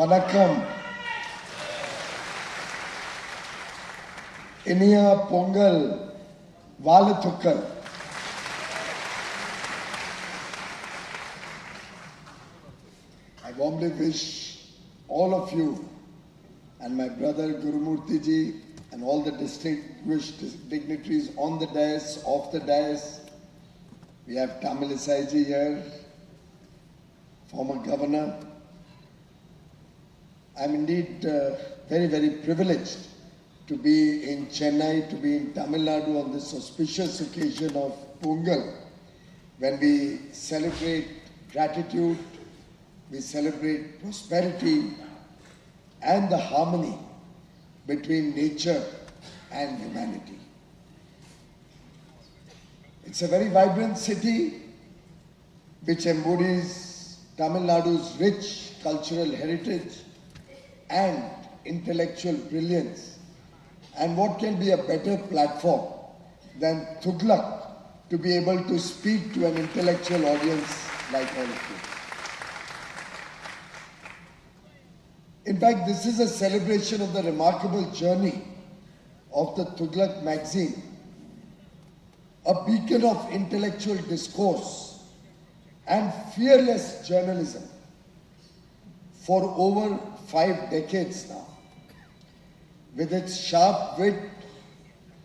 வணக்கம். இனிய பொங்கல் வாழ்த்துக்கள். I warmly wish all of you and my brother Gurumurthy ji and all the distinguished dignitaries on the dais, off the dais. We have Tamilisai ji here, former governor. I'm indeed very, very privileged to be in Chennai, to be in Tamil Nadu on this auspicious occasion of Pongal, when we celebrate gratitude, we celebrate prosperity and the harmony between nature and humanity. It's a very vibrant city which embodies Tamil Nadu's rich cultural heritage and intellectual brilliance. And what can be a better platform than Thuglak to be able to speak to an intellectual audience like all of you. In fact, this is a celebration of the remarkable journey of the Thuglak magazine, a beacon of intellectual discourse and fearless journalism for over 5 decades now. With its sharp wit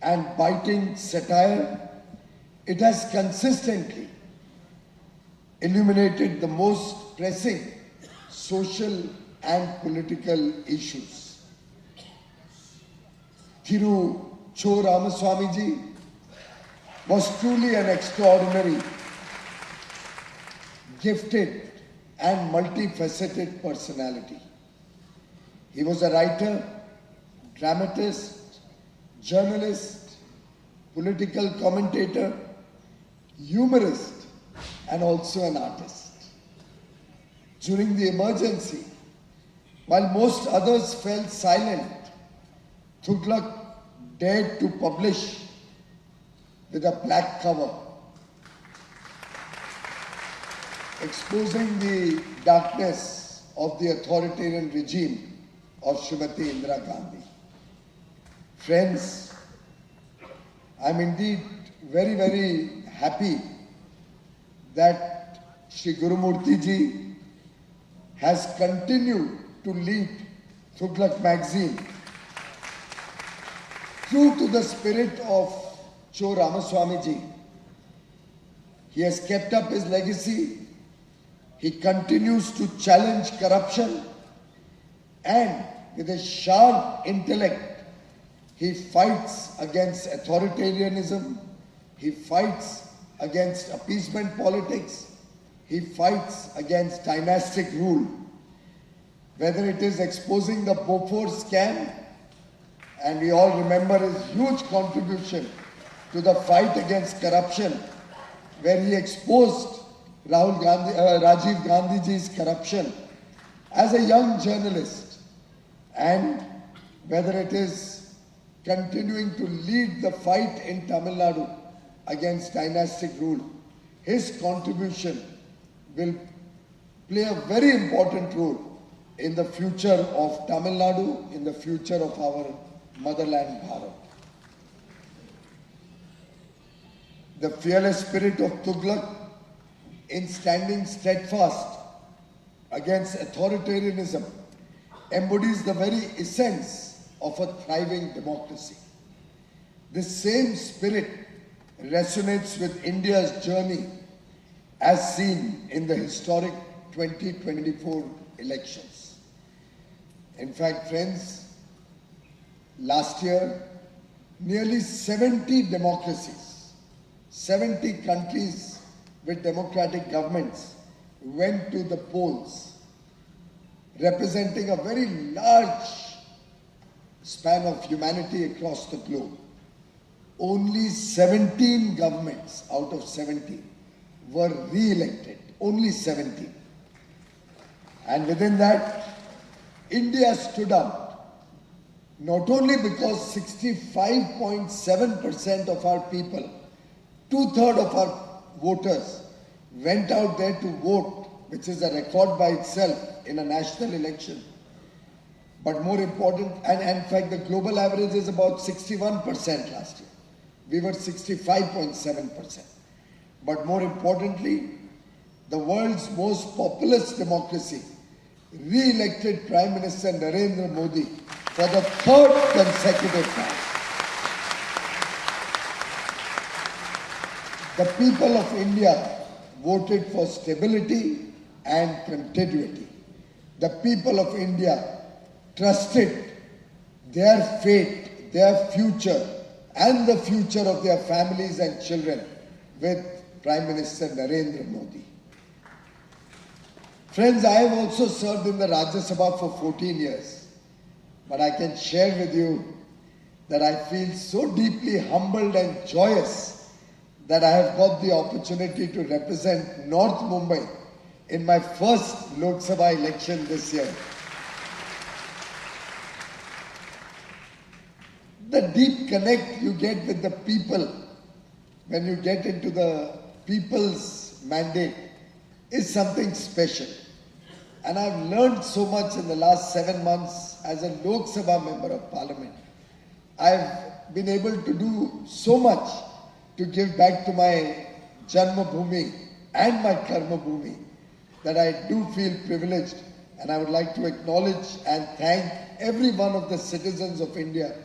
and biting satire, it has consistently illuminated the most pressing social and political issues. Thiru Cho Ramaswamy ji was truly an extraordinary, gifted and multifaceted personality. He was a writer, dramatist, journalist, political commentator, humorist, and also an artist. During the emergency, while most others fell silent, Thuglak dared to publish with a black cover, exposing the darkness of the authoritarian regime of Srimati Indira Gandhi. Friends, I'm indeed very, very happy that Shri Gurumurthy ji has continued to lead Thuglak magazine true to the spirit of Cho Ramaswamy ji. He has kept up his legacy. He continues to challenge corruption, and with a sharp intellect, he fights against authoritarianism, he fights against appeasement politics, he fights against dynastic rule. Whether it is exposing the Bofors scam, and we all remember his huge contribution to the fight against corruption, where he exposed Rajiv Gandhi ji's corruption as a young journalist, and whether it is continuing to lead the fight in Tamil Nadu against dynastic rule, his contribution will play a very important role in the future of Tamil Nadu, in the future of our motherland Bharat. The fearless spirit of Thuglak in standing steadfast against authoritarianism embodies the very essence of a thriving democracy. This same spirit resonates with India's journey as seen in the historic 2024 elections. In fact, friends, last year, nearly 70 democracies, 70 countries with democratic governments went to the polls, representing a very large span of humanity across the globe. Only 17 governments out of 70 were re-elected. Only 17. And within that, India stood out. Not only because 65.7% of our people, 2/3 of our voters went out there to vote, which is a record by itself in a national election, But more important, and in fact the global average is about 61% last year. We were 65.7%. But more importantly, the world's most populous democracy re-elected Prime Minister Narendra Modi for the third consecutive time. The people of India voted for stability and continuity. The people of India trusted their fate, their future, and the future of their families and children with Prime Minister Narendra Modi. Friends, I have also served in the Rajya Sabha for 14 years, but I can share with you that I feel so deeply humbled and joyous that I have got the opportunity to represent North Mumbai in my first Lok Sabha election this year. The deep connect you get with the people when you get into the people's mandate is something special. And I've learned so much in the last 7 months as a Lok Sabha member of Parliament. I've been able to do so much to give back to my Janma Bhumi and my Karma Bhumi that I do feel privileged, and I would like to acknowledge and thank every one of the citizens of India,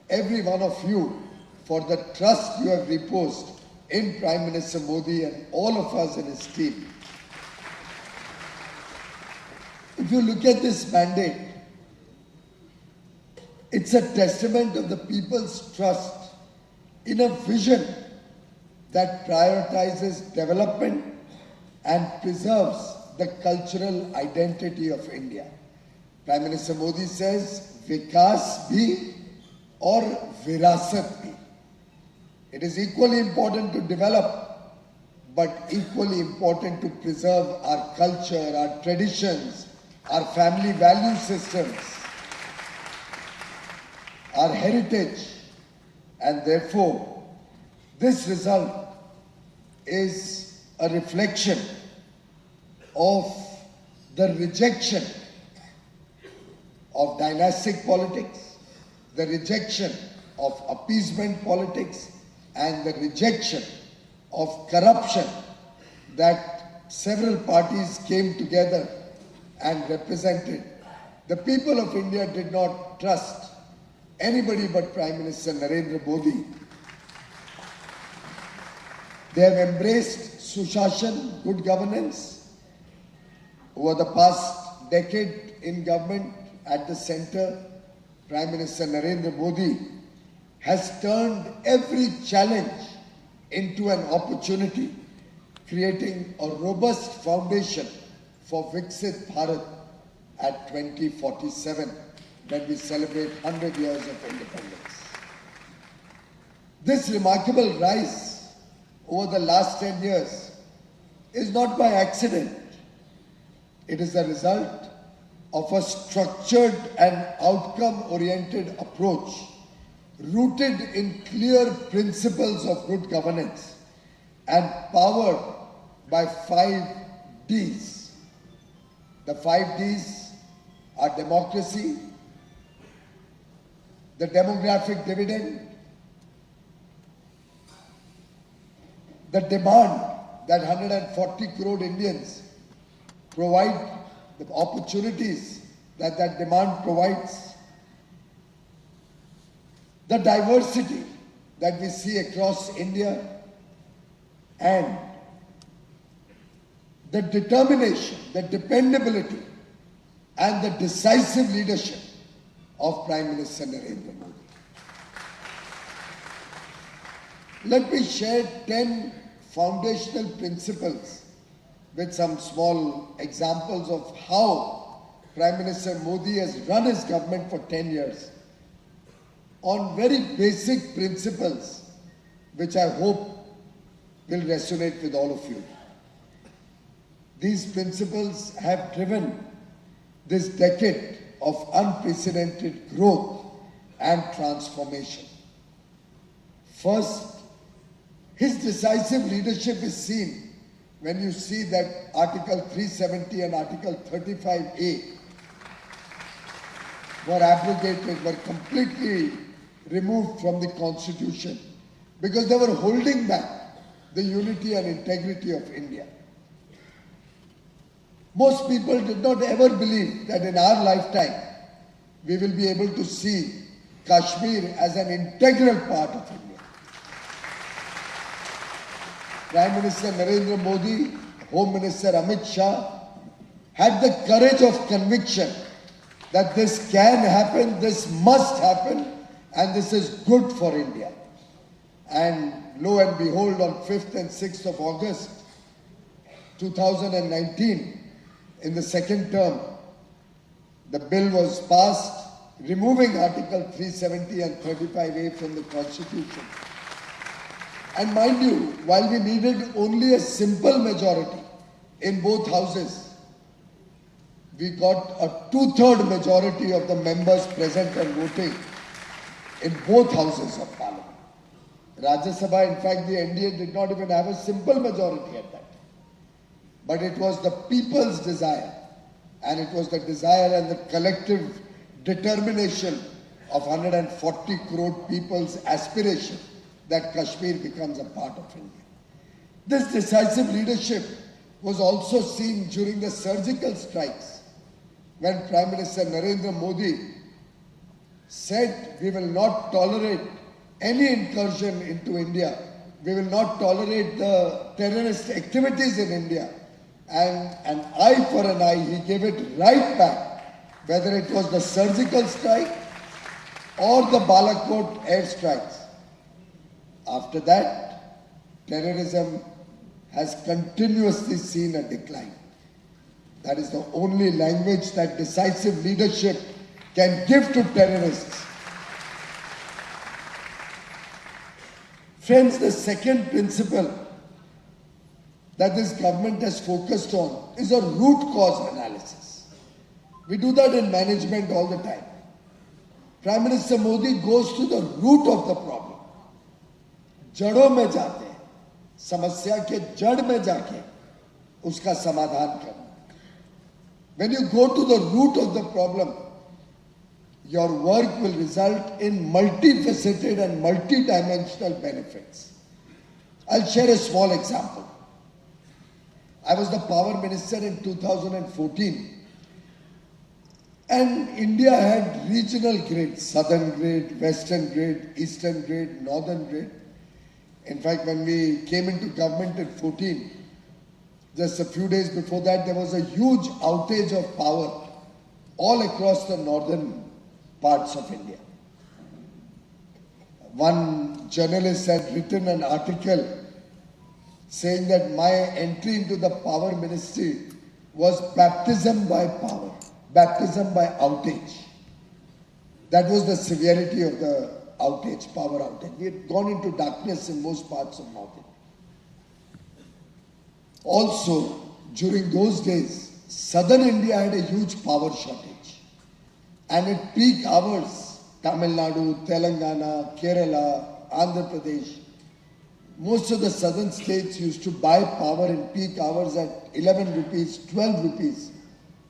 every one of you, for the trust you have reposed in Prime Minister Modi and all of us in his team. If you look at this mandate, it's a testament of the people's trust in a vision that prioritizes development and preserves the cultural identity of India. Prime Minister Modi says, Vikas bhi or Virasat bhi. It is equally important to develop, but equally important to preserve our culture, our traditions, our family value systems, our heritage, and therefore this result is a reflection of the rejection of dynastic politics, the rejection of appeasement politics, and the rejection of corruption that several parties came together and represented. The people of India did not trust anybody but Prime Minister Narendra Modi. They have embraced Sushashan, good governance. Over the past decade in government at the center, Prime Minister Narendra Modi has turned every challenge into an opportunity, creating a robust foundation for Viksit Bharat at 2047 when we celebrate 100 years of independence. This remarkable rise over the last 10 years is not by accident. It is the result of a structured and outcome-oriented approach rooted in clear principles of good governance and powered by 5 Ds. The 5 Ds are democracy, the demographic dividend, the demand that 140 crore Indians provide, the opportunities that demand provides, the diversity that we see across India, and the determination, the dependability, and the decisive leadership of Prime Minister Narendra Modi. Let me share 10 foundational principles with some small examples of how Prime Minister Modi has run his government for 10 years on very basic principles which I hope will resonate with all of you. These principles have driven this decade of unprecedented growth and transformation. First, his decisive leadership is seen when you see that Article 370 and Article 35A, were abrogated, were completely removed from the constitution because they were holding back the unity and integrity of India. Most people did not ever believe that in our lifetime we will be able to see Kashmir as an integral part of India. Prime Minister Narendra Modi, Home Minister Amit Shah had the courage of conviction that this can happen, this must happen, and this is good for India. And lo and behold, on 5th and 6th of August 2019, in the second term, the bill was passed, removing Article 370 and 35A from the Constitution. And mind you, while we needed only a simple majority in both houses, we got a 2/3 majority of the members present and voting in both houses of Parliament. Rajya Sabha, in fact, the NDA did not even have a simple majority at that. But it was the people's desire, and it was the desire and the collective determination of 140 crore people's aspiration that Kashmir becomes a part of India. This decisive leadership was also seen during the surgical strikes when Prime Minister Narendra Modi said we will not tolerate any incursion into India. We will not tolerate the terrorist activities in India. And an eye for an eye, he gave it right back, whether it was the surgical strike or the Balakot airstrikes. After that, terrorism has continuously seen a decline. That is the only language that decisive leadership can give to terrorists. Friends, the second principle that this government has focused on is a root cause analysis. We do that in management all the time. Prime Minister Modi goes to the root of the problem. जड़ों में जाते हैं, समस्या के जड़ में जाके उसका समाधान करना. When you go to the root of the problem, your work will result in multifaceted and multidimensional benefits. I'll share a small example. I was the power minister in 2014, and India had regional grids, southern grid, western grid, eastern grid, northern grid. In fact, when we came into government in 14, just a few days before that, there was a huge outage of power all across the northern parts of India. One journalist had written an article saying that my entry into the power ministry was baptism by power, baptism by outage. That was the severity of the outage, power outage. We had gone into darkness in most parts of North India. Also, during those days, southern India had a huge power shortage. And at peak hours, Tamil Nadu, Telangana, Kerala, Andhra Pradesh, most of the southern states used to buy power in peak hours at 11 rupees, 12 rupees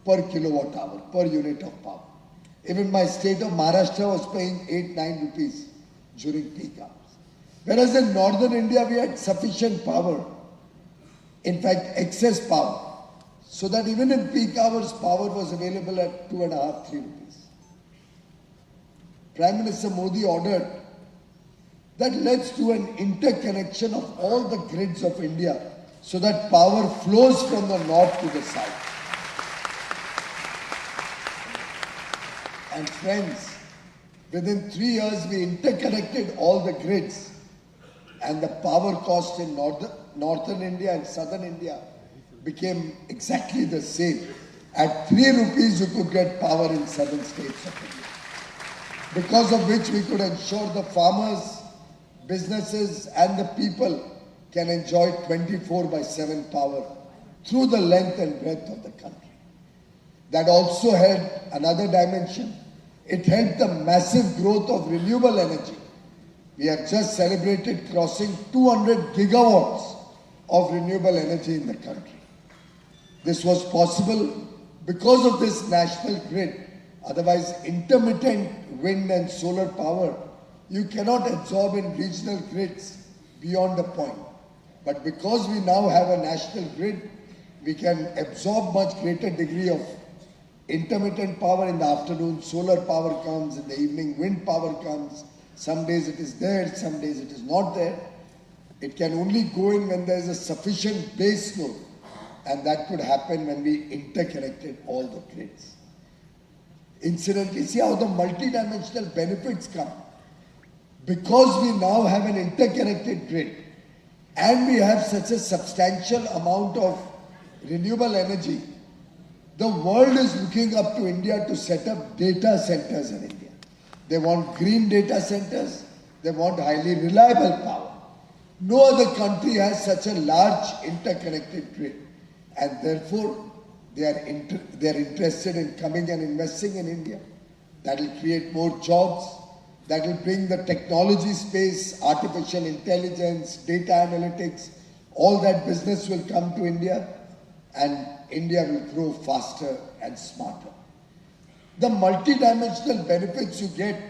per kilowatt hour, per unit of power. Even my state of Maharashtra was paying 8-9 rupees during peak hours. Whereas in northern India, we had sufficient power, in fact, excess power, so that even in peak hours, power was available at 2.5-3 rupees. Prime Minister Modi ordered that let's do an interconnection of all the grids of India so that power flows from the north to the south. And friends, within 3 years, we interconnected all the grids, and the power cost in northern India and southern India became exactly the same. At 3 rupees, you could get power in southern states of India, because of which we could ensure the farmers, businesses and the people can enjoy 24/7 power through the length and breadth of the country. That also had another dimension. It helped the massive growth of renewable energy. We have just celebrated crossing 200 gigawatts of renewable energy in the country. This was possible because of this national grid Otherwise, intermittent wind and solar power, you cannot absorb in regional grids beyond a point. But because we now have a national grid, we can absorb much greater degree of intermittent power in the afternoon, solar power comes, in the evening wind power comes. Some days it is there, some days it is not there. It can only go in when there is a sufficient base load, and that could happen when we interconnected all the grids. Incidentally, see how the multidimensional benefits come. Because we now have an interconnected grid and we have such a substantial amount of renewable energy, the world is looking up to India to set up data centers in India. They want green data centers, they want highly reliable power. No other country has such a large interconnected grid, and therefore they are interested in coming and investing in India. That will create more jobs, that will bring the technology space, artificial intelligence, data analytics, all that business will come to India, and India will grow faster and smarter. The multidimensional benefits you get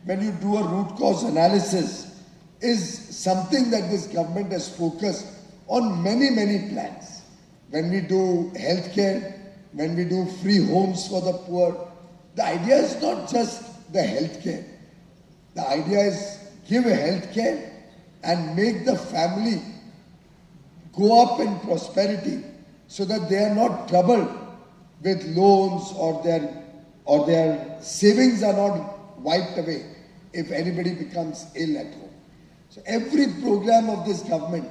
when you do a root cause analysis is something that this government has focused on many plans. When we do healthcare, when we do free homes for the poor, the idea is not just the healthcare. The idea is give a healthcare and make the family go up in prosperity so that they are not troubled with loans or their savings are not wiped away if anybody becomes ill at home. So every program of this government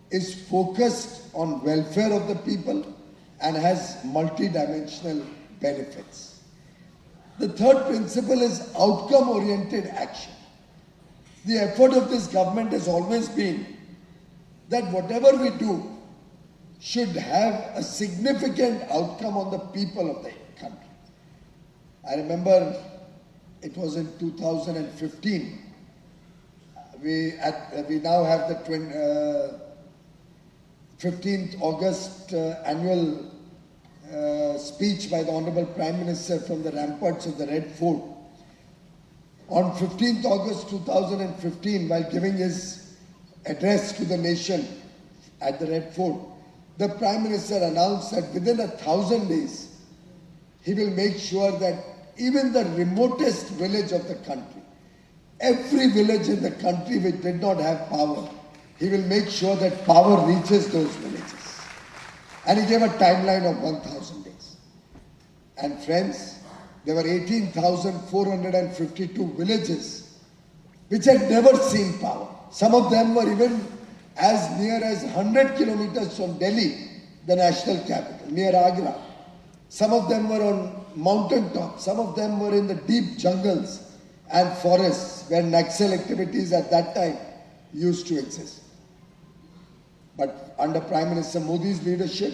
is focused on welfare of the people and has multidimensional benefits. The third principle is outcome-oriented action. The effort of this government has always been that whatever we do should have a significant outcome on the people of the country. I remember it was in 2015. We now have the 15th August annual speech by the Honorable Prime Minister from the ramparts of the Red Fort. On 15th August 2015, while giving his address to the nation at the Red Fort, the Prime Minister announced that within 1,000 days, he will make sure that even the remotest village of the country, every village in the country which did not have power, he will make sure that power reaches those villages. And he gave a timeline of 1,000 days. And friends, there were 18,452 villages which had never seen power. Some of them were even as near as 100 kilometers from Delhi, the national capital, near Agra. Some of them were on mountain tops. Some of them were in the deep jungles and forests where Naxal activities at that time used to exist. But under Prime Minister Modi's leadership,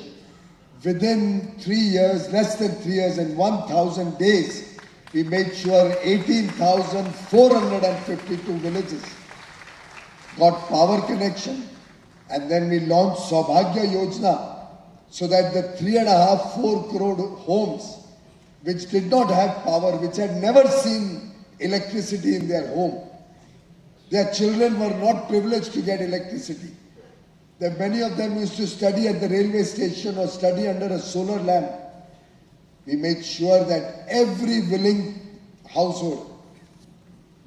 within 3 years, less than 3 years, in 1,000 days, we made sure 18,452 villages got power connection, and then we launched Saubhagya Yojana so that the 3.5–4 crore homes which did not have power, which had never seen electricity in their home, their children were not privileged to get electricity. That many of them used to study at the railway station or study under a solar lamp. We made sure that every willing household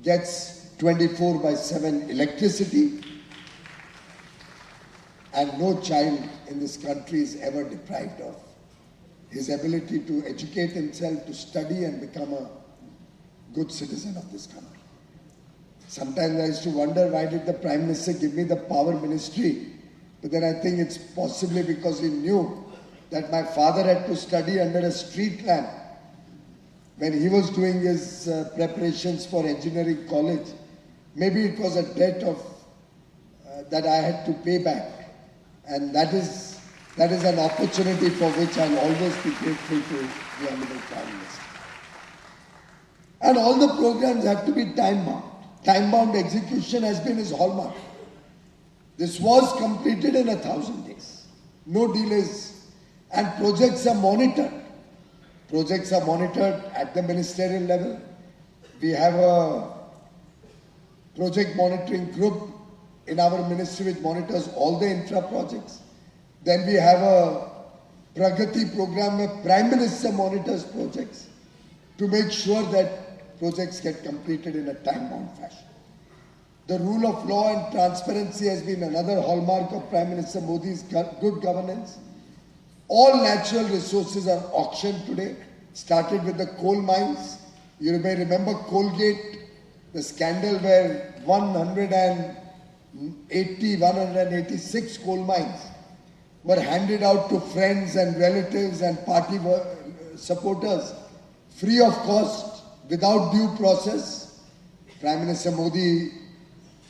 gets 24/7 electricity, and no child in this country is ever deprived of his ability to educate himself, to study and become a good citizen of this country. Sometimes I used to wonder, why did the Prime Minister give me the power ministry? But then I think it's possibly because he knew that my father had to study under a street lamp when he was doing his preparations for engineering college. Maybe it was a debt of that I had to pay back, and that is an opportunity for which I'll always be grateful to the Honorable Prime Minister. And all the programs have to be time-bound. Time-bound execution has been his hallmark. This was completed in 1,000 days. No delays. And projects are monitored. Projects are monitored at the ministerial level. We have a project monitoring group in our ministry which monitors all the infra projects. Then we have a Pragati program where Prime Minister monitors projects to make sure that projects get completed in a time-bound fashion. The rule of law and transparency has been another hallmark of Prime Minister Modi's good governance. All natural resources are auctioned today. Started with the coal mines. You may remember Coalgate, the scandal where 186 coal mines were handed out to friends and relatives and party supporters free of cost, without due process. Prime Minister Modi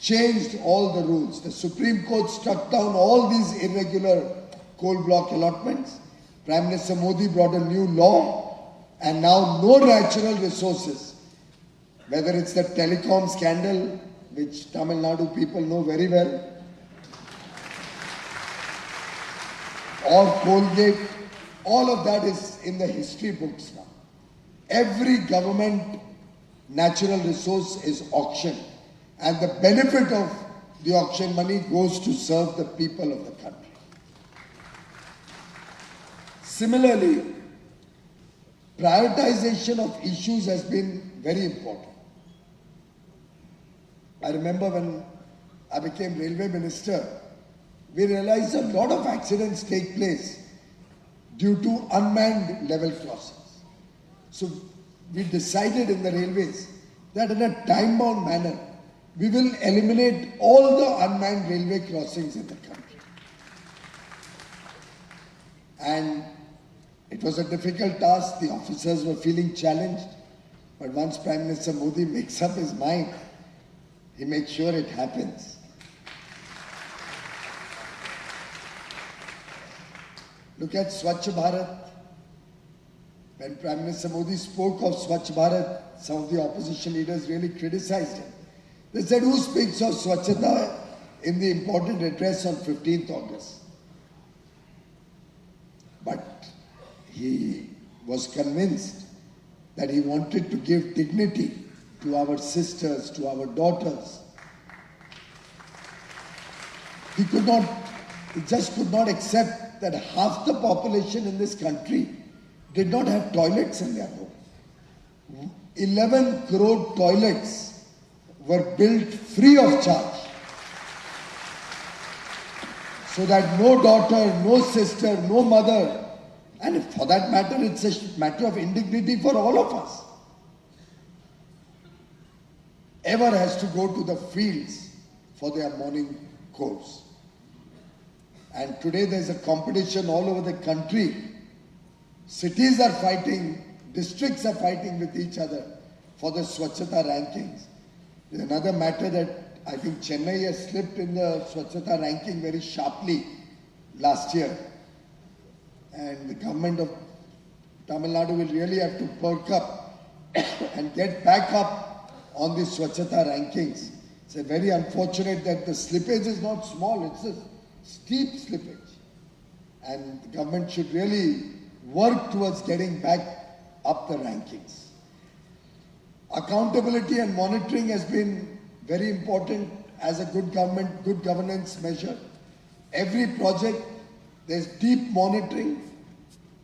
changed all the rules. The Supreme Court struck down all these irregular coal block allotments. Prime Minister Modi brought a new law, and now no natural resources, whether it's the telecom scandal, which Tamil Nadu people know very well, or Coalgate, all of that is in the history books now. Every government natural resource is auctioned, and the benefit of the auction money goes to serve the people of the country. Similarly, prioritization of issues has been very important. I remember when I became railway minister, we realized a lot of accidents take place due to unmanned level crossings. So we decided in the railways that in a time-bound manner, we will eliminate all the unmanned railway crossings in the country. And it was a difficult task. The officers were feeling challenged. But once Prime Minister Modi makes up his mind, he makes sure it happens. Look at Swachh Bharat. When Prime Minister Modi spoke of Swachh Bharat, some of the opposition leaders really criticized him. They said, who speaks of Swachhata in the important address on 15th August? But he was convinced that he wanted to give dignity to our sisters, to our daughters. He just could not accept that half the population in this country did not have toilets in their home. 11 crore toilets were built free of charge, so that no daughter, no sister, no mother, and for that matter, it's a matter of indignity for all of us, ever has to go to the fields for their morning course. And today there's a competition all over the country. Cities are fighting, districts are fighting with each other for the Swachhata rankings. There's another matter that I think Chennai has slipped in the Swachhata ranking very sharply last year. And the government of Tamil Nadu will really have to perk up and get back up on the Swachhata rankings. It's a very unfortunate that the slippage is not small, it's a steep slippage. And the government should really work towards getting back up the rankings. Accountability and monitoring has been very important as a good governance measure. Every project, there's deep monitoring.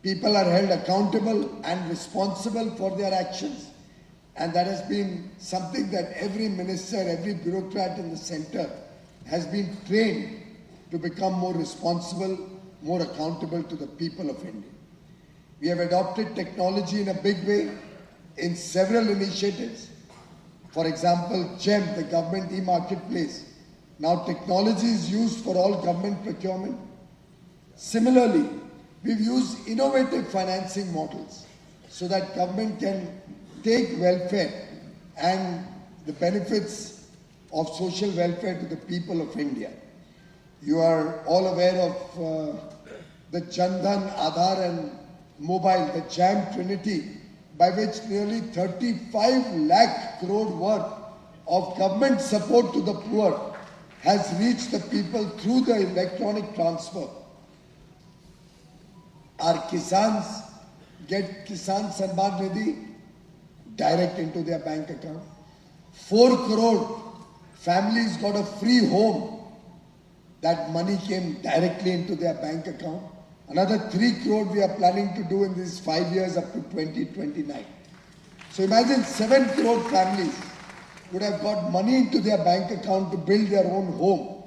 People are held accountable and responsible for their actions. And that has been something that every minister, every bureaucrat in the center has been trained to become more responsible, more accountable to the people of India. We have adopted technology in a big way in several initiatives. For example, GEM, the government e-marketplace. Now technology is used for all government procurement. Similarly, we've used innovative financing models so that government can take welfare and the benefits of social welfare to the people of India. You are all aware of the Jan Dhan, Aadhaar and Mobile, the JAM Trinity, by which nearly 35 lakh crore worth of government support to the poor has reached the people through the electronic transfer. Our Kisans get Kisan Samman Nidhi direct into their bank account. 4 crore families got a free home. That money came directly into their bank account. Another 3 crore we are planning to do in these 5 years up to 2029. So imagine 7 crore families would have got money into their bank account to build their own home.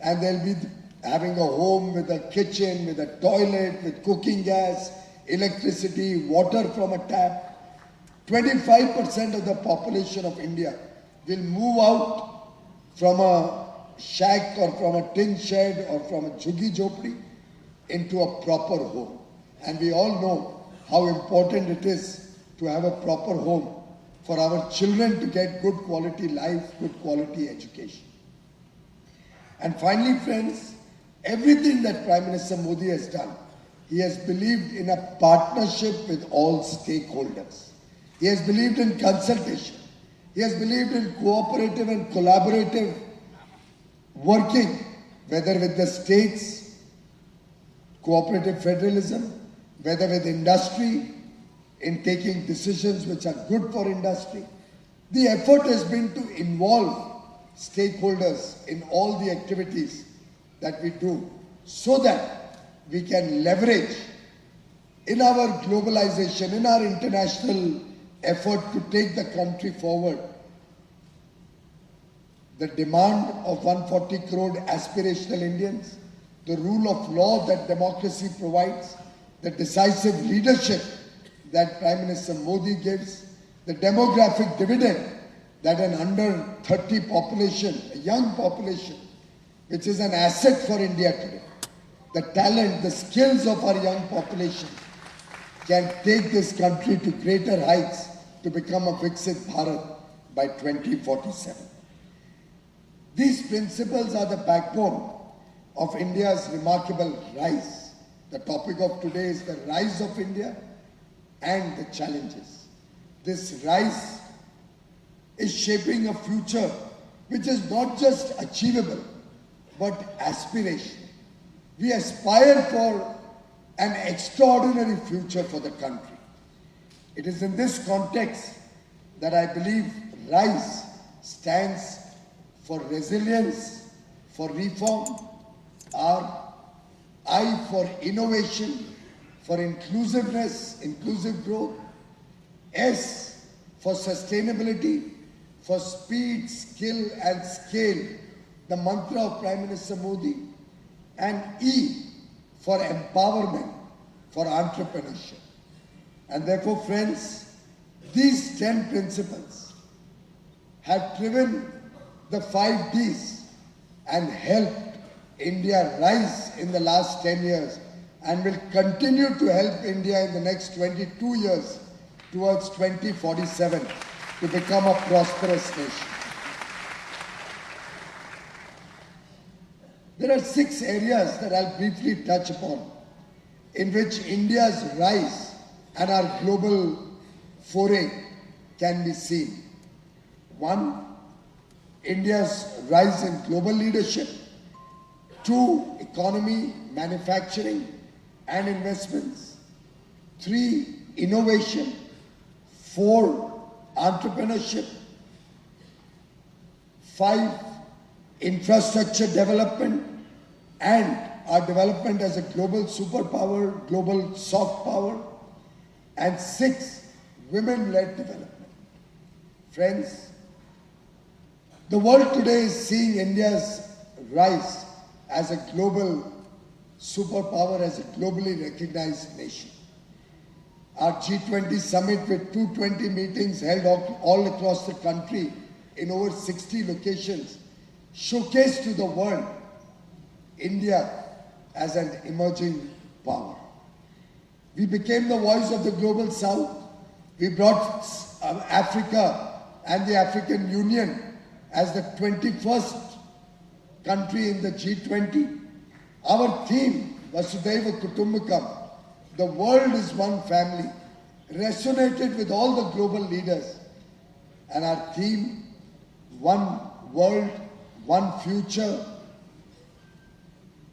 And they'll be having a home with a kitchen, with a toilet, with cooking gas, electricity, water from a tap. 25% of the population of India will move out from a shack or from a tin shed or from a jhuggi jhopdi into a proper home. And we all know how important it is to have a proper home for our children to get good quality life, good quality education. And finally, friends, everything that Prime Minister Modi has done, he has believed in a partnership with all stakeholders. He has believed in consultation. He has believed in cooperative and collaborative working, whether with the states, cooperative federalism, whether with industry, in taking decisions which are good for industry. The effort has been to involve stakeholders in all the activities that we do so that we can leverage in our globalization, in our international effort to take the country forward, the demand of 140 crore aspirational Indians, the rule of law that democracy provides, the decisive leadership that Prime Minister Modi gives, the demographic dividend that an under 30 population, a young population, which is an asset for India today, the talent, the skills of our young population can take this country to greater heights to become a Viksit Bharat by 2047. These principles are the backbone of India's remarkable rise. The topic of today is the rise of India and the challenges. This rise is shaping a future which is not just achievable, but aspirational. We aspire for an extraordinary future for the country. It is in this context that I believe RISE stands for resilience, for reform, R, I for innovation, for inclusiveness, inclusive growth, S for sustainability, for speed, skill and scale, the mantra of Prime Minister Modi, and E for empowerment, for entrepreneurship. And therefore, friends, these 10 principles have driven the 5 Ds and helped India rise in the last 10 years and will continue to help India in the next 22 years towards 2047 to become a prosperous nation. There are 6 areas that I'll briefly touch upon in which India's rise and our global foray can be seen. 1, India's rise in global leadership. 2, economy, manufacturing and investments. 3, innovation. 4, entrepreneurship. 5, infrastructure development and our development as a global superpower, global soft power. And 6, women-led development. Friends, the world today is seeing India's rise as a global superpower, as a globally recognized nation. Our G20 summit with 220 meetings held all across the country in over 60 locations showcased to the world India as an emerging power. We became the voice of the global south. We brought Africa and the African Union as the 21st country in the G20. Our theme, Vasudhaiva Kutumbakam, the world is one family, resonated with all the global leaders. And our theme, one world, one future,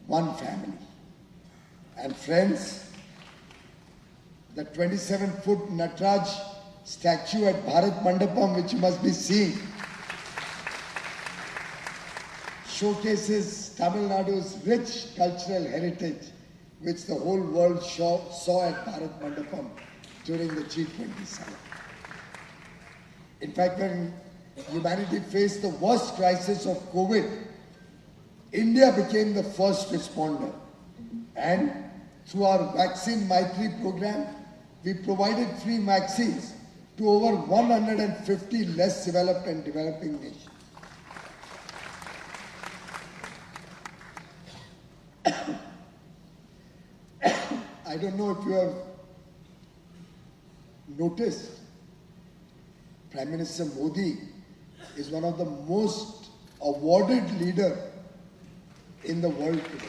one family. And friends, the 27-foot Nataraj statue at Bharat Mandapam, which you must be seeing, showcases Tamil Nadu's rich cultural heritage, which the whole world saw at Bharat Mandapam during the G20 summit. In fact, when humanity faced the worst crisis of COVID, India became the first responder. And through our Vaccine Maitri program, we provided free vaccines to over 150 less developed and developing nations. I don't know if you have noticed, Prime Minister Modi is one of the most awarded leaders in the world today.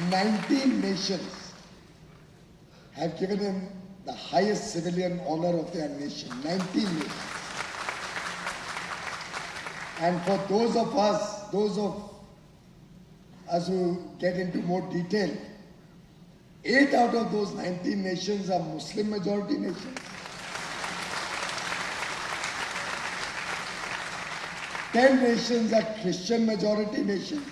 19 nations have given him the highest civilian honor of their nation. 19 nations. And for those of us who get into more detail, 8 out of those 19 nations are Muslim majority nations. 10 nations are Christian majority nations.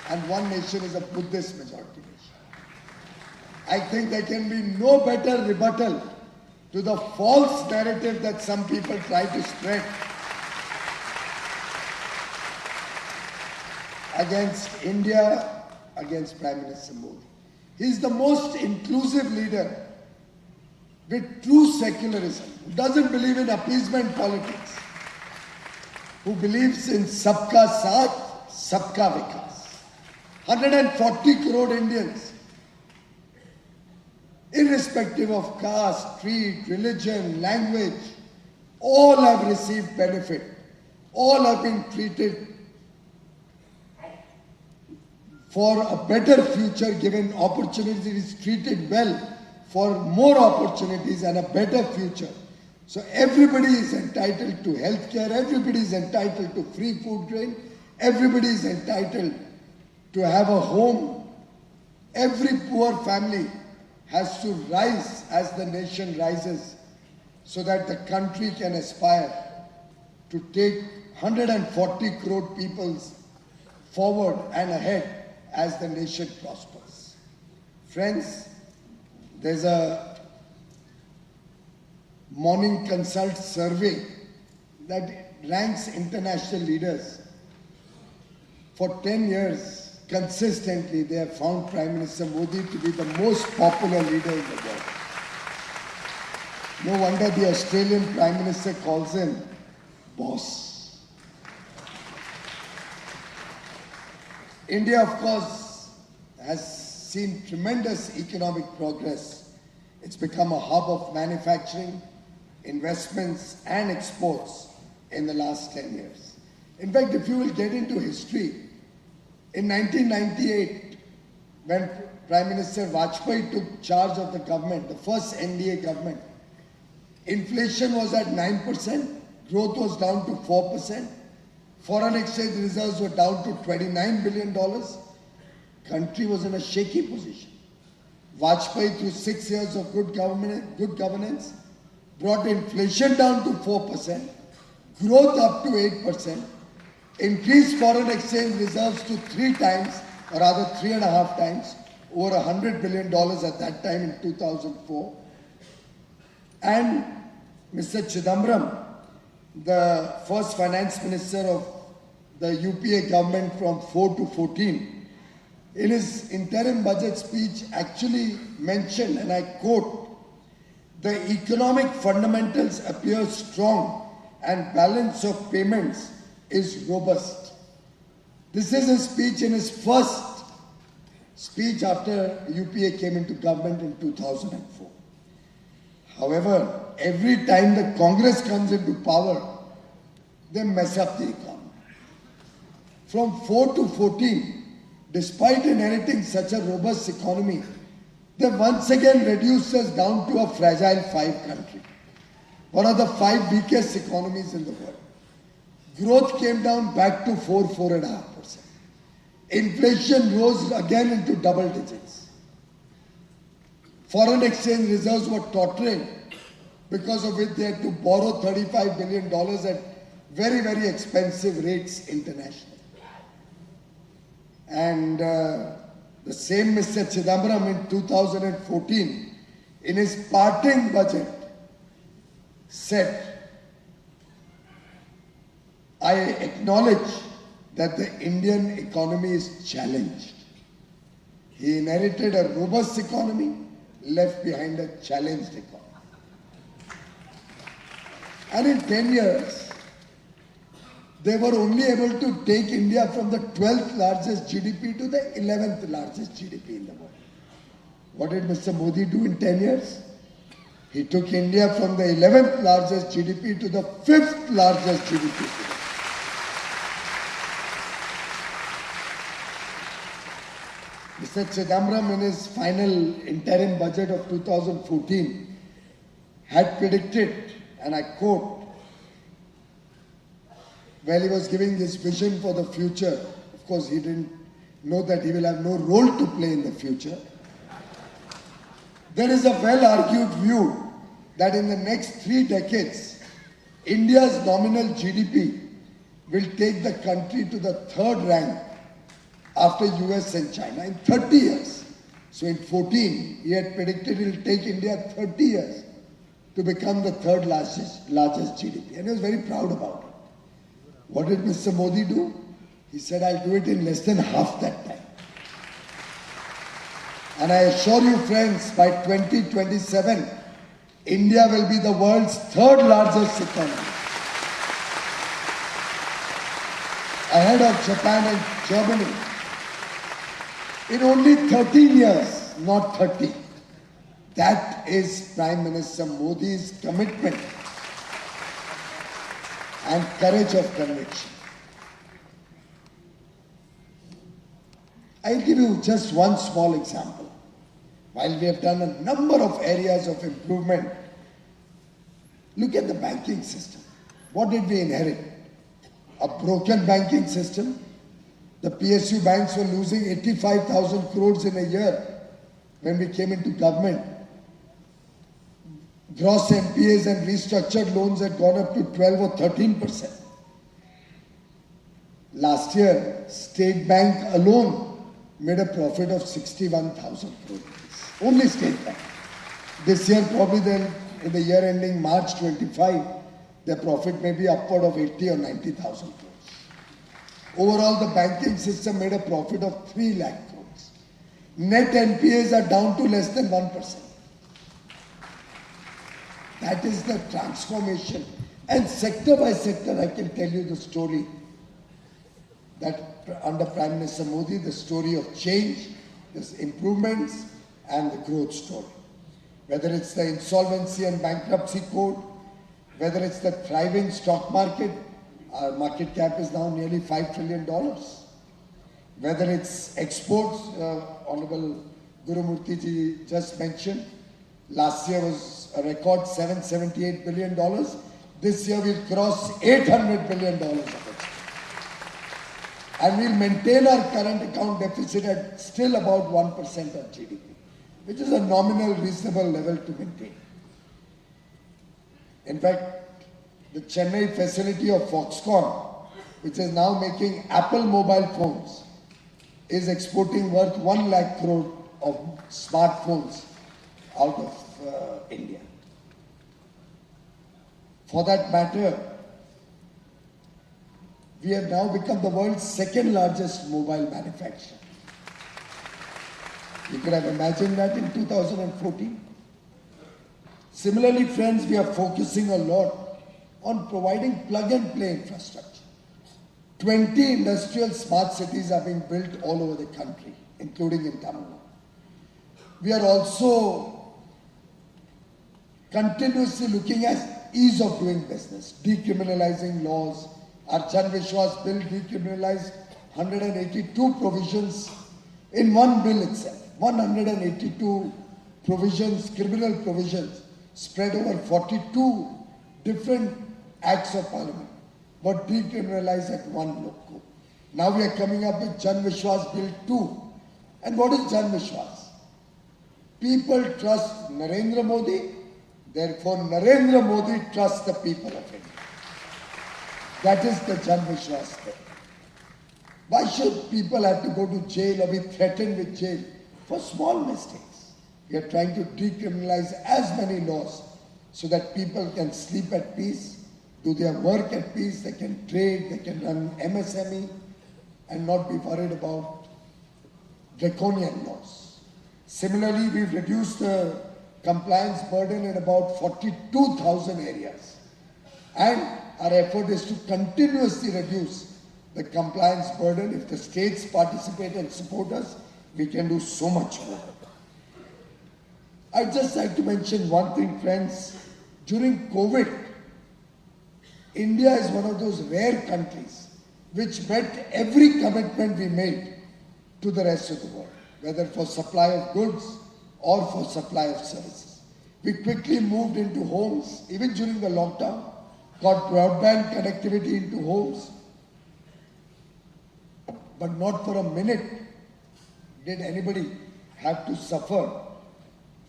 And 1 nation is a Buddhist majority nation. I think there can be no better rebuttal to the false narrative that some people try to spread against India, against Prime Minister Modi. He is the most inclusive leader with true secularism, who doesn't believe in appeasement politics, who believes in sabka saath, sabka vikas. 140 crore Indians, irrespective of caste, creed, religion, language, all have received benefit. All have been treated for a better future, given opportunities, treated well for more opportunities and a better future. So everybody is entitled to health care, everybody is entitled to free food grain, everybody is entitled to have a home. Every poor family has to rise as the nation rises, so that the country can aspire to take 140 crore people forward and ahead as the nation prospers. Friends, there's a Morning Consult survey that ranks international leaders. For 10 years, consistently, they have found Prime Minister Modi to be the most popular leader in the world. No wonder the Australian Prime Minister calls him boss. India, of course, has seen tremendous economic progress. It's become a hub of manufacturing, investments and exports in the last 10 years. In fact, if you will get into history, in 1998, when Prime Minister Vajpayee took charge of the government, the first NDA government, inflation was at 9%, growth was down to 4%, foreign exchange reserves were down to $29 billion, country was in a shaky position. Vajpayee, through 6 years of good governance, brought inflation down to 4%, growth up to 8%, increased foreign exchange reserves to 3 times, or rather 3.5 times, over $100 billion at that time in 2004. And Mr. Chidambaram, the first finance minister of the UPA government from 4 to 14, in his interim budget speech actually mentioned, and I quote, "The economic fundamentals appear strong and balance of payments is robust." This is a speech in his first speech after UPA came into government in 2004. However, every time the Congress comes into power, they mess up the economy. From 4 to 14, despite inheriting such a robust economy, they once again reduced us down to a fragile 5 country, one of the 5 weakest economies in the world. Growth came down back to 4.5%. Inflation rose again into double digits. Foreign exchange reserves were tottering, because of which they had to borrow $35 billion at very, very expensive rates internationally. And the same Mr. Chidambaram in 2014, in his parting budget, said, I acknowledge that the Indian economy is challenged. He inherited a robust economy, left behind a challenged economy. And in 10 years, they were only able to take India from the 12th largest GDP to the 11th largest GDP in the world. What did Mr. Modi do in 10 years? He took India from the 11th largest GDP to the 5th largest GDP today. Mr. Chidambaram, in his final interim budget of 2014, had predicted, and I quote, while he was giving his vision for the future, of course he didn't know that he will have no role to play in the future. There is a well-argued view that in the next 3 decades, India's nominal GDP will take the country to the 3rd rank after US and China in 30 years. So in 14, he had predicted it will take India 30 years to become the 3rd largest GDP. And he was very proud about it. What did Mr. Modi do? He said, I'll do it in less than half that time. And I assure you friends, by 2027, India will be the world's 3rd largest economy, ahead of Japan and Germany. In only 13 years, not 30. That is Prime Minister Modi's commitment and courage of conviction. I'll give you just one small example. While we have done a number of areas of improvement, look at the banking system. What did we inherit? A broken banking system. The PSU banks were losing 85,000 crores in a year when we came into government. Gross NPAs and restructured loans had gone up to 12 or 13%. Last year, State Bank alone made a profit of 61,000 crores. Only State Bank. This year, probably then, in the year ending March 25, their profit may be upward of 80 or 90,000 crores. Overall, the banking system made a profit of 3 lakh crores. Net NPAs are down to less than 1%. That is the transformation. And sector by sector, I can tell you the story that under Prime Minister Modi, the story of change, the improvements and the growth story. Whether it's the insolvency and bankruptcy code, whether it's the thriving stock market, our market cap is now nearly $5 trillion. Whether it's exports, Honorable Gurumurthy ji just mentioned, last year was a record $778 billion. This year we'll cross $800 billion of export. And we'll maintain our current account deficit at still about 1% of GDP, which is a nominal, reasonable level to maintain. In fact, the Chennai facility of Foxconn, which is now making Apple mobile phones, is exporting worth 1 lakh crore of smartphones out of India. For that matter, we have now become the world's 2nd largest mobile manufacturer. You could have imagined that in 2014. Similarly, friends, we are focusing a lot on providing plug-and-play infrastructure. 20 industrial smart cities are being built all over the country, including in Tamil Nadu. We are also continuously looking at ease of doing business, decriminalizing laws. Our Jan Vishwas bill decriminalized 182 provisions in one bill itself. 182 provisions, criminal provisions, spread over 42 different acts of parliament, but decriminalized at one look. Now we are coming up with Jan Vishwas Bill 2. And what is Jan Vishwas? People trust Narendra Modi, therefore Narendra Modi trusts the people of India. That is the Jan Vishwas thing. Why should people have to go to jail or be threatened with jail for small mistakes? We are trying to decriminalize as many laws so that people can sleep at peace, do their work at peace, they can trade, they can run MSME and not be worried about draconian laws. Similarly, we've reduced the compliance burden in about 42,000 areas. And our effort is to continuously reduce the compliance burden. If the states participate and support us, we can do so much more. I'd just like to mention one thing, friends. During COVID, India is one of those rare countries which met every commitment we made to the rest of the world, whether for supply of goods or for supply of services. We quickly moved into homes, even during the lockdown, got broadband connectivity into homes, but not for a minute did anybody have to suffer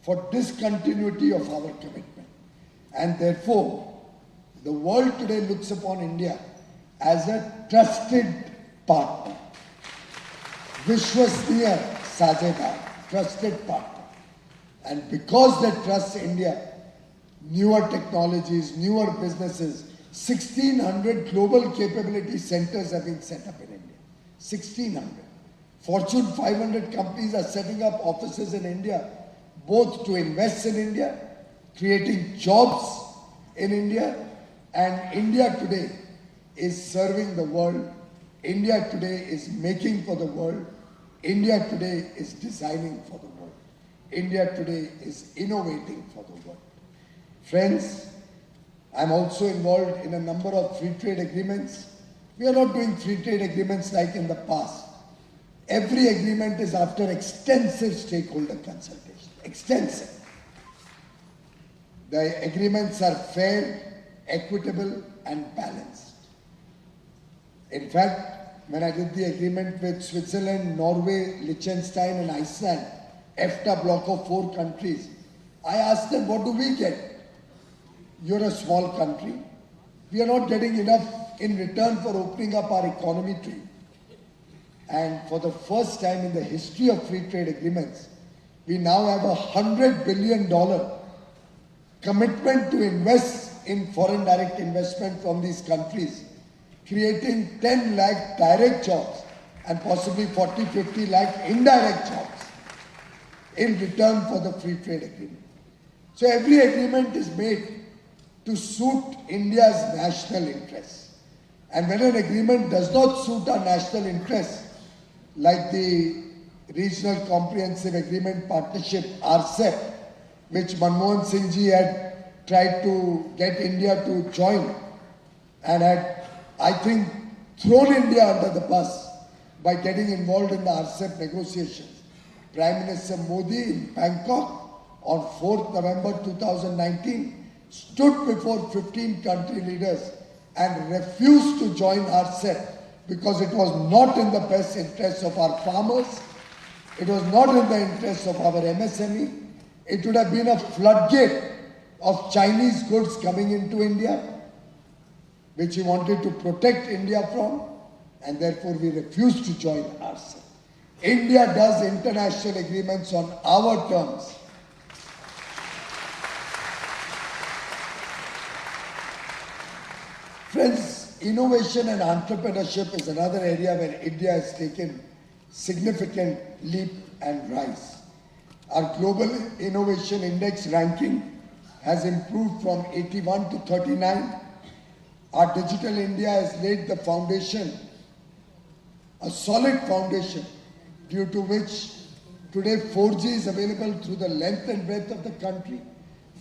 for discontinuity of our commitment. And therefore, the world today looks upon India as a trusted partner. Vishwasniya Sajedar, trusted partner. And because they trust India, newer technologies, newer businesses, 1,600 global capability centers have been set up in India. 1,600. Fortune 500 companies are setting up offices in India, both to invest in India, creating jobs in India, and India today is serving the world. India today is making for the world. India today is designing for the world. India today is innovating for the world. Friends, I'm also involved in a number of free trade agreements. We are not doing free trade agreements like in the past. Every agreement is after extensive stakeholder consultation. Extensive. The agreements are fair, equitable, and balanced. In fact, when I did the agreement with Switzerland, Norway, Liechtenstein, and Iceland, EFTA block of 4 countries, I asked them, what do we get? You're a small country. We are not getting enough in return for opening up our economy to you. And for the first time in the history of free trade agreements, we now have $100 billion commitment to invest in foreign direct investment from these countries, creating 10 lakh direct jobs and possibly 40, 50 lakh indirect jobs in return for the free trade agreement. So every agreement is made to suit India's national interests. And when an agreement does not suit our national interests, like the Regional Comprehensive Agreement Partnership, RCEP, which Manmohan Singh ji had tried to get India to join and had, I think, thrown India under the bus by getting involved in the RCEP negotiations. Prime Minister Modi in Bangkok on 4th November 2019 stood before 15 country leaders and refused to join RCEP because it was not in the best interests of our farmers, it was not in the interests of our MSME, it would have been a floodgate of Chinese goods coming into India, which he wanted to protect India from, and therefore we refused to join RCEP. India does international agreements on our terms. Friends, innovation and entrepreneurship is another area where India has taken significant leap and rise. Our Global Innovation Index ranking has improved from 81 to 39. Our Digital India has laid the foundation, a solid foundation, due to which today 4G is available through the length and breadth of the country.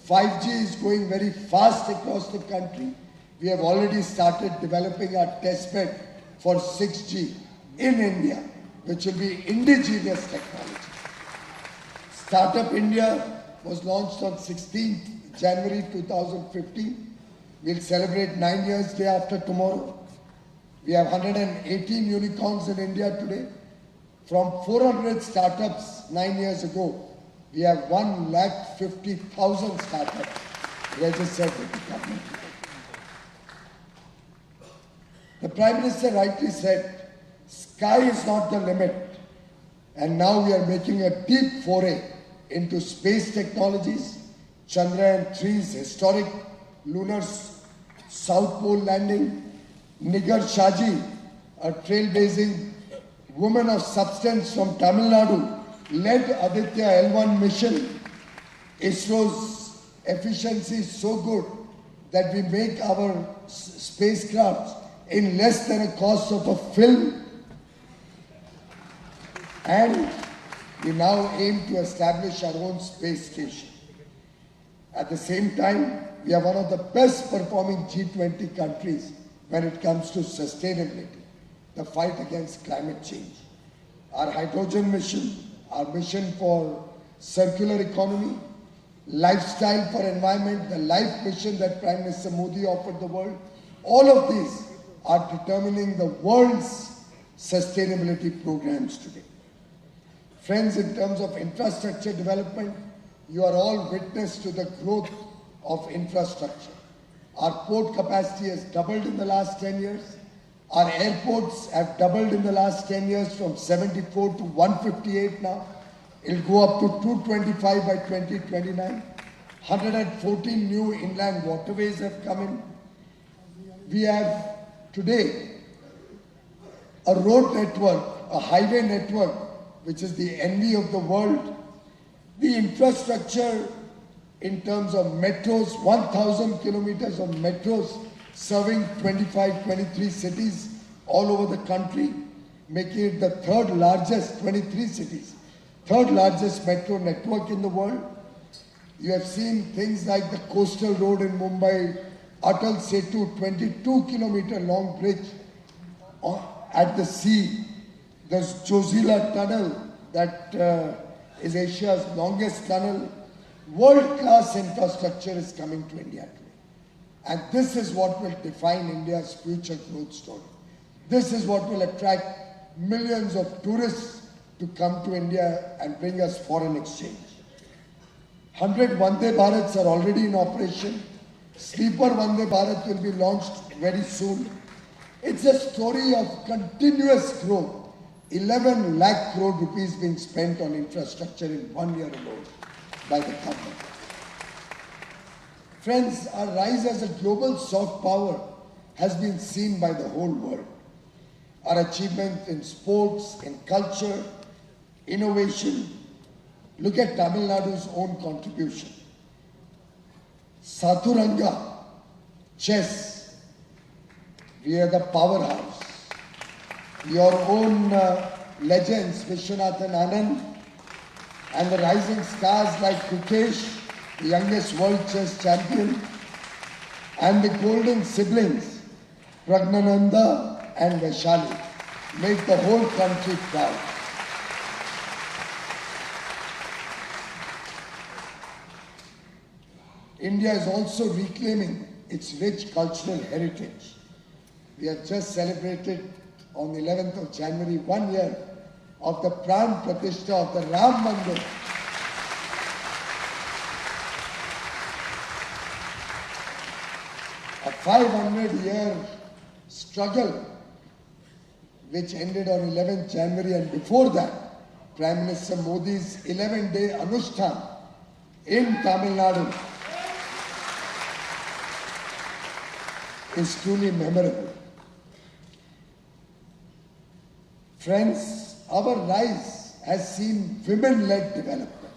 5G is going very fast across the country. We have already started developing our testbed for 6G in India, which will be indigenous technology. Startup India was launched on 16th January 2015. We'll celebrate 9 years day after tomorrow. We have 118 unicorns in India today. From 400 startups 9 years ago, We have 1,50,000 startups registered with the government. The Prime Minister rightly said, sky is not the limit. And now we are making a deep foray into space technologies. Chandrayaan-3's historic lunar South Pole landing. Nigar Shaji, a trailblazing woman of substance from Tamil Nadu, led Aditya L1 mission. ISRO's efficiency is so good that we make our spacecrafts in less than a cost of a film. And we now aim to establish our own space station. At the same time, we are one of the best performing G20 countries when it comes to sustainability, the fight against climate change. Our hydrogen mission, our mission for circular economy, lifestyle for environment, the life mission that Prime Minister Modi offered the world, all of these are determining the world's sustainability programs today. Friends, in terms of infrastructure development, you are all witness to the growth of infrastructure. Our port capacity has doubled in the last 10 years. Our airports have doubled in the last 10 years from 74 to 158 now. It'll go up to 225 by 2029. 114 new inland waterways have come in. We have today a road network, a highway network, which is the envy of the world. The infrastructure in terms of metros, 1,000 kilometers of metros serving 25, 23 cities all over the country, making it the third largest, 23 cities, third largest metro network in the world. You have seen things like the coastal road in Mumbai, Atal Setu, 22-kilometer long bridge at the sea. There's Jozila Tunnel that is Asia's longest tunnel. World-class infrastructure is coming to India today. And this is what will define India's future growth story. This is what will attract millions of tourists to come to India and bring us foreign exchange. 100 Vande Bharats are already in operation. Sleeper Vande Bharat will be launched very soon. It's a story of continuous growth. 11 lakh crore rupees being spent on infrastructure in 1 year alone by the government. Friends, our rise as a global soft power has been seen by the whole world. Our achievements in sports, in culture, innovation. Look at Tamil Nadu's own contribution. Sathuranga, chess, we are the powerhouse. Your own legends, Vishwanathan Anand, and the rising stars like Kukesh, the youngest world chess champion, and the golden siblings, Pragnananda and Vaishali, make the whole country proud. India is also reclaiming its rich cultural heritage. We have just celebrated on the 11th of January 1 year of the Pran Pratishtha of the Ram Mandir. A 500-year struggle which ended on 11th January, and before that, Prime Minister Modi's 11-day Anushthan in Tamil Nadu is truly memorable. Friends, our rise has seen women-led development.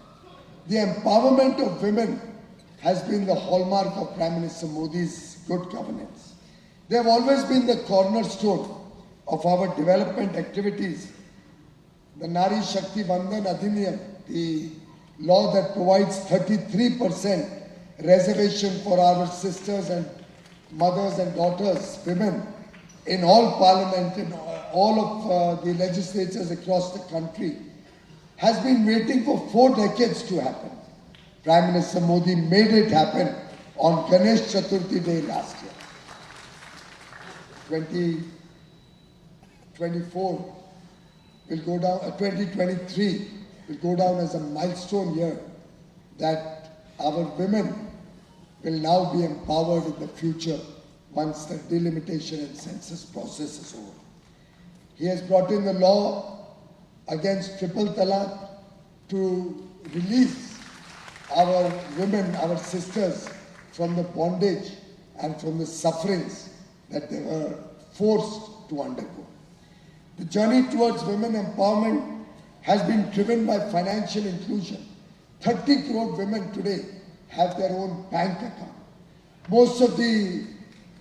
The empowerment of women has been the hallmark of Prime Minister Modi's good governance. They have always been the cornerstone of our development activities. The Nari Shakti Vandan Adhiniyam, the law that provides 33% reservation for our sisters and mothers and daughters, women, in all parliament, in all of the legislatures across the country, has been waiting for 4 decades to happen. Prime Minister Modi made it happen on Ganesh Chaturthi Day last year. 2024 will go down, 2023 will go down as a milestone year that our women will now be empowered in the future once the delimitation and census process is over. He has brought in the law against triple talaq to release our women, our sisters, from the bondage and from the sufferings that they were forced to undergo. The journey towards women empowerment has been driven by financial inclusion. 30 crore women today have their own bank account. Most of the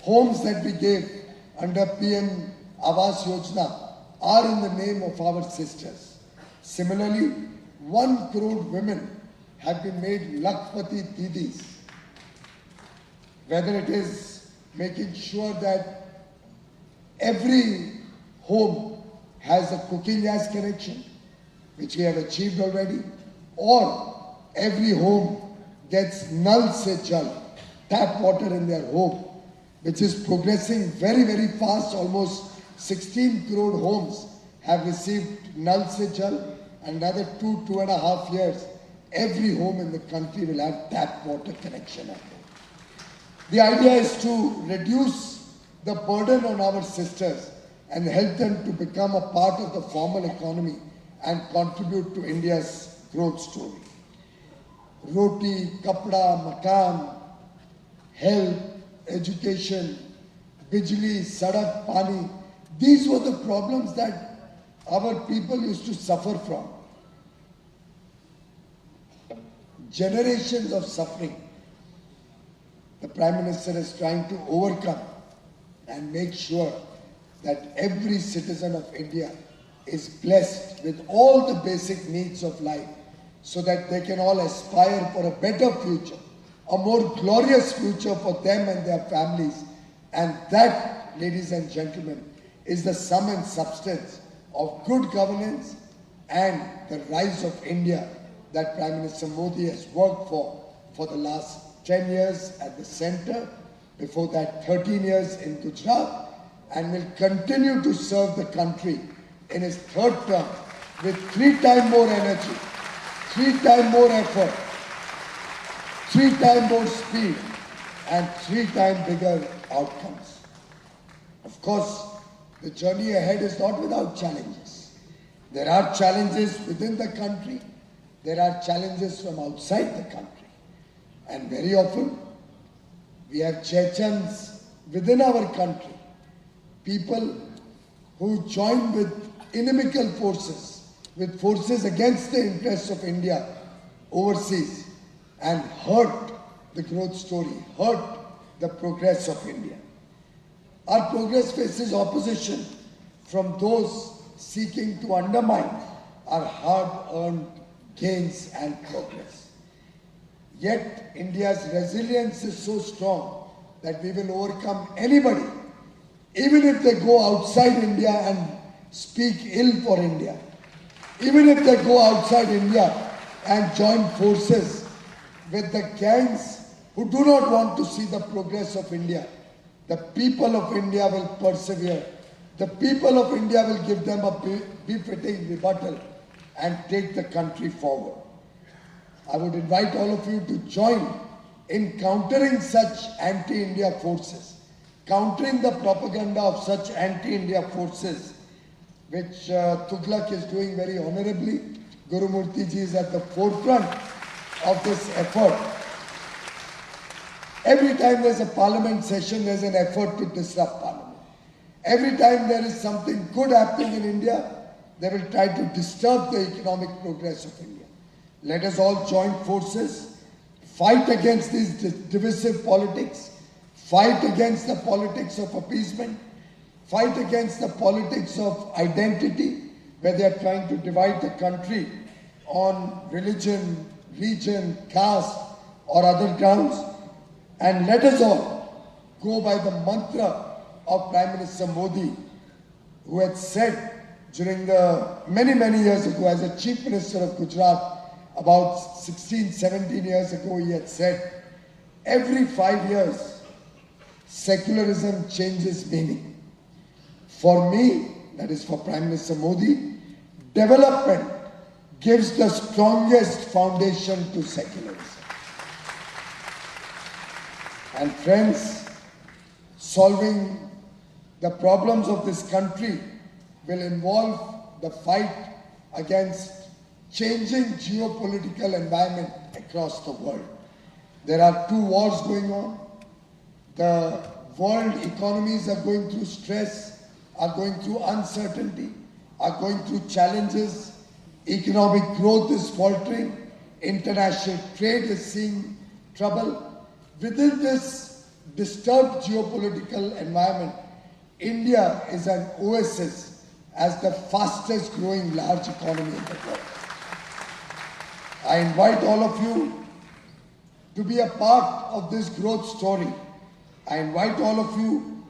homes that we gave under PM Awas Yojana are in the name of our sisters. Similarly, 1 crore women have been made Lakpati Didis, whether it is making sure that every home has a cooking gas connection, which we have achieved already, or every home gets Nal Se Jal, tap water in their home, which is progressing very, very fast. Almost 16 crore homes have received Nal Se Jal. Another 2.5 years, every home in the country will have tap water connection at home. The idea is to reduce the burden on our sisters and help them to become a part of the formal economy and contribute to India's growth story. Roti, kapda, makan, health, education, bijli, sadak, pani, these were the problems that our people used to suffer from. Generations of suffering. The Prime Minister is trying to overcome and make sure that every citizen of India is blessed with all the basic needs of life so that they can all aspire for a better future, a more glorious future for them and their families. And that, ladies and gentlemen, is the sum and substance of good governance and the rise of India that Prime Minister Modi has worked for the last 10 years at the center, before that 13 years in Gujarat, and will continue to serve the country in his third term with 3 times more energy, 3 times more effort, 3 times more speed, and 3 times bigger outcomes. Of course, the journey ahead is not without challenges. There are challenges within the country. There are challenges from outside the country. And very often, we have Chechens within our country, people who join with inimical forces, with forces against the interests of India overseas, and hurt the growth story, hurt the progress of India. Our progress faces opposition from those seeking to undermine our hard-earned gains and progress. Yet, India's resilience is so strong that we will overcome anybody, even if they go outside India and speak ill for India, even if they go outside India and join forces with the gangs who do not want to see the progress of India. The people of India will persevere. The people of India will give them a befitting rebuttal and take the country forward. I would invite all of you to join in countering such anti-India forces, countering the propaganda of such anti-India forces, which Thuglak is doing very honorably. Guru Murthy ji is at the forefront of this effort. Every time there's a parliament session, there's an effort to disrupt parliament. Every time there is something good happening in India, they will try to disturb the economic progress of India. Let us all join forces, fight against these divisive politics, fight against the politics of appeasement, fight against the politics of identity, where they are trying to divide the country on religion, region, caste, or other grounds. And let us all go by the mantra of Prime Minister Modi, who had said during the many years ago as a Chief Minister of Gujarat, about 16, 17 years ago, he had said, every 5 years, secularism changes meaning. For me, that is for Prime Minister Modi, development gives the strongest foundation to secularism. And friends, solving the problems of this country will involve the fight against changing geopolitical environment across the world. There are 2 wars going on. The world economies are going through stress, are going through uncertainty, are going through challenges. Economic growth is faltering. International trade is seeing trouble. Within this disturbed geopolitical environment, India is an oasis as the fastest growing large economy in the world. I invite all of you to be a part of this growth story. I invite all of you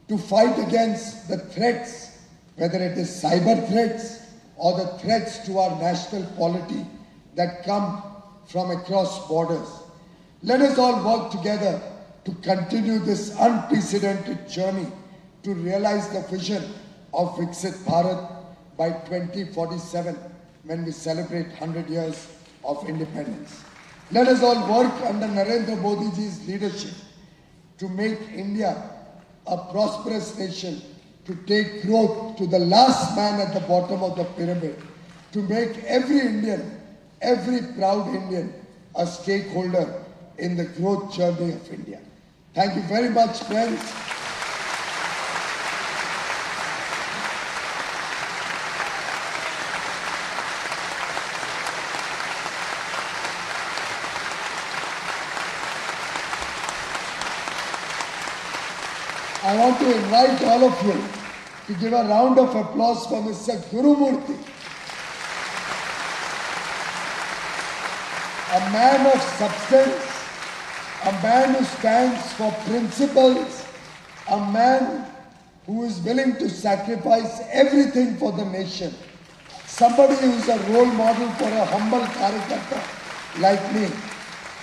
to fight against the threats, whether it is cyber threats or the threats to our national polity that come from across borders. Let us all work together to continue this unprecedented journey to realize the vision of Viksit Bharat by 2047 when we celebrate 100 years of independence. Let us all work under Narendra Modi's leadership to make India a prosperous nation, to take growth to the last man at the bottom of the pyramid, to make every Indian, every proud Indian, a stakeholder in the growth journey of India. Thank you very much, friends. I want to invite all of you to give a round of applause for Mr. Gurumurthy, a man of substance, a man who stands for principles, a man who is willing to sacrifice everything for the nation, somebody who is a role model for a humble Karyakarta like me,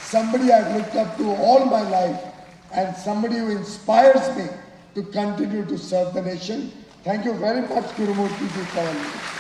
somebody I've looked up to all my life, and somebody who inspires me to continue to serve the nation. Thank you very much, Gurumurthy ji, for all this.